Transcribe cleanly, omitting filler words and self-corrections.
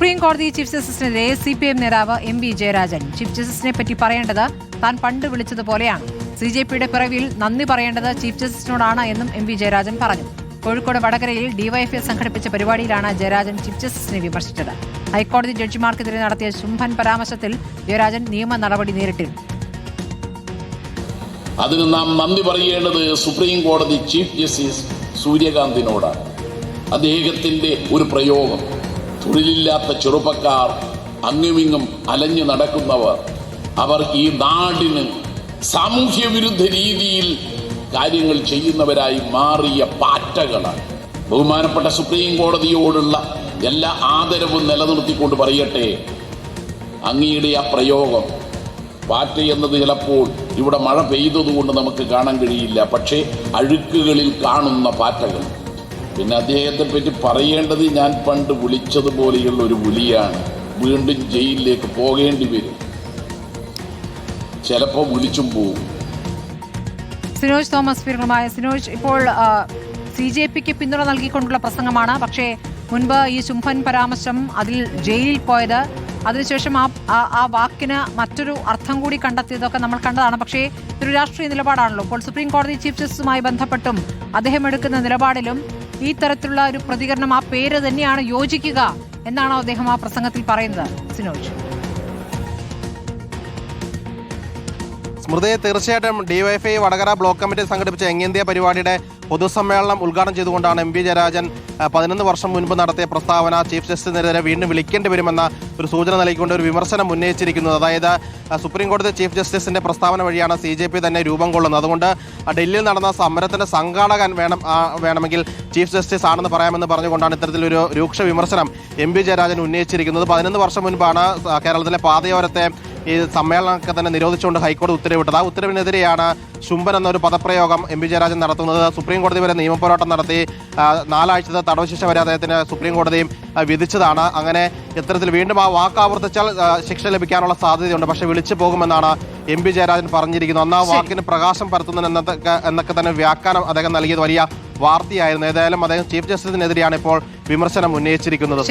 Supreme കോടതി chief ജസ്റ്റിസിനെതിരെ CPM നേതാവ് MB Jayarajan. Chief ജസ്റ്റിസിനെ പറ്റി പറയേണ്ടത് താൻ പണ്ട് വിളിച്ചതുപോലെയാണ്. CJPയുടെ പിറവിൽ നന്ദി പറയേണ്ടത് ചീഫ് ജസ്റ്റിസിനോടാണ് എന്നും MB ജയരാജൻ പറഞ്ഞു. കോഴിക്കോട് വടകരയിൽ DYFI സംഘടിപ്പിച്ച പരിപാടിയിലാണ് ജയരാജൻ ചീഫ് ജസ്റ്റിസിനെ വിമർശിച്ചത്. ഹൈക്കോടതി ജഡ്ജിമാർക്കെതിരെ നടത്തിയ ശുംഭൻ പരാമർശത്തിൽ ജയരാജൻ നിയമ നടപടി നേരിട്ടിരുന്നു. അതിന് നാം നന്ദി പറയേണ്ടത് സുപ്രീം കോടതി ചീഫ് ജസ്റ്റിസ് സൂര്യകാന്തിനോടാണ്. അദ്ദേഹത്തിന്റെ ഒരു പ്രയോഗം, തൊഴിലില്ലാത്ത ചെറുപ്പക്കാർ, അങ്ങുമിങ്ങും അലഞ്ഞു നടക്കുന്നവർ, അവർ ഈ നാടിന് സാമൂഹ്യ വിരുദ്ധ രീതിയിൽ കാര്യങ്ങൾ ചെയ്യുന്നവരായി മാറിയ പാറ്റകളാണ്. ബഹുമാനപ്പെട്ട സുപ്രീം കോടതിയോടുള്ള എല്ലാ ആദരവും നിലനിർത്തിക്കൊണ്ട് പറയട്ടെ, അങ്ങയുടെ ആ പ്രയോഗം, പാറ്റ എന്നത് ചിലപ്പോൾ ഇവിടെ മഴ പെയ്തതുകൊണ്ട് നമുക്ക് കാണാൻ കഴിയില്ല, പക്ഷേ അഴുക്കുകളിൽ കാണുന്ന പാറ്റകൾ. പിന്നെ അദ്ദേഹത്തെ പറ്റി പറയേണ്ടത് ഞാൻ പണ്ട് വിളിച്ചതുപോലെയുള്ള ഒരു വിളിയാണ്. വീണ്ടും ജയിലിലേക്ക് പോകേണ്ടി വരും, ചിലപ്പോൾ വിളിച്ചും പോകും. സിനോജ് തോമസ് വിവരങ്ങളുമായ സിനോജ്, ഇപ്പോൾ CJPക്ക് പിന്തുണ നൽകിക്കൊണ്ടുള്ള പ്രസംഗമാണ്. പക്ഷേ മുൻപ് ഈ ശുംഭൻ പരാമർശം, അതിൽ ജയിലിൽ പോയത്, അതിനുശേഷം ആ വാക്കിന് മറ്റൊരു അർത്ഥം കൂടി കണ്ടെത്തിയതൊക്കെ നമ്മൾ കണ്ടതാണ്. പക്ഷേ ഇതൊരു രാഷ്ട്രീയ നിലപാടാണല്ലോ. ഇപ്പോൾ സുപ്രീം കോടതി ചീഫ് ജസ്റ്റിസുമായി ബന്ധപ്പെട്ടും അദ്ദേഹം എടുക്കുന്ന നിലപാടിലും ഈ തരത്തിലുള്ള ഒരു പ്രതികരണം, ആ പേര് തന്നെയാണ് യോജിക്കുക എന്നാണോ അദ്ദേഹം ആ പ്രസംഗത്തിൽ പറയുന്നത്? സിനോജ്. സ്മൃതി, തീർച്ചയായിട്ടും DYFI വടകര ബ്ലോക്ക് കമ്മിറ്റി സംഘടിപ്പിച്ച യങ് പരിപാടിയുടെ പൊതുസമ്മേളനം ഉദ്ഘാടനം ചെയ്തുകൊണ്ടാണ് MB ജയരാജൻ 11 വർഷം മുൻപ് നടത്തിയ പ്രസ്താവന ചീഫ് ജസ്റ്റിസിനെതിരെ വീണ്ടും വിളിക്കേണ്ടി വരുമെന്ന ഒരു സൂചന നൽകിക്കൊണ്ട് ഒരു വിമർശനം ഉന്നയിച്ചിരിക്കുന്നത്. അതായത് സുപ്രീം കോടതി ചീഫ് ജസ്റ്റിസിന്റെ പ്രസ്താവന വഴിയാണ് CJP തന്നെ രൂപം കൊള്ളുന്നത്. അതുകൊണ്ട് ഡൽഹിയിൽ നടന്ന സമരത്തിന്റെ സംഘാടകൻ വേണമെങ്കിൽ ചീഫ് ജസ്റ്റിസ് ആണെന്ന് പറയാമെന്ന് പറഞ്ഞുകൊണ്ടാണ് ഇത്തരത്തിലൊരു രൂക്ഷ വിമർശനം MB ജയരാജൻ ഉന്നയിച്ചിരിക്കുന്നത്. 11 വർഷം മുൻപാണ് കേരളത്തിലെ പാതയോരത്തെ ഈ സമ്മേളനമൊക്കെ തന്നെ നിരോധിച്ചുകൊണ്ട് ഹൈക്കോടതി ഉത്തരവിട്ടത്. ആ ഉത്തരവിനെതിരെയാണ് ശുംഭൻ എന്നൊരു പദപ്രയോഗം MB ജയരാജൻ നടത്തുന്നത്. സുപ്രീം കോടതി വരെ നിയമപോരാട്ടം നടത്തി 4 ആഴ്ചത്തെ തടവ് ശിക്ഷ വരെ അദ്ദേഹത്തിന് സുപ്രീം കോടതിയും വിധിച്ചതാണ്. അങ്ങനെ ഇത്തരത്തിൽ വീണ്ടും ആ വാക്ക് ആവർത്തിച്ചാൽ ശിക്ഷ ലഭിക്കാനുള്ള സാധ്യതയുണ്ട്. പക്ഷേ വിളിച്ചു പോകുമെന്നാണ് MB ജയരാജൻ പറഞ്ഞിരിക്കുന്നത്. അന്ന് ആ വാക്കിന് പ്രകാശം പരത്തുന്നത് എന്നൊക്കെ തന്നെ വ്യാഖ്യാനം അദ്ദേഹം നൽകിയത് വലിയ വാർത്തയായിരുന്നു. ഏതായാലും അദ്ദേഹം ചീഫ് ജസ്റ്റിസിനെതിരെയാണ് ഇപ്പോൾ വിമർശനം ഉന്നയിച്ചിരിക്കുന്നത്.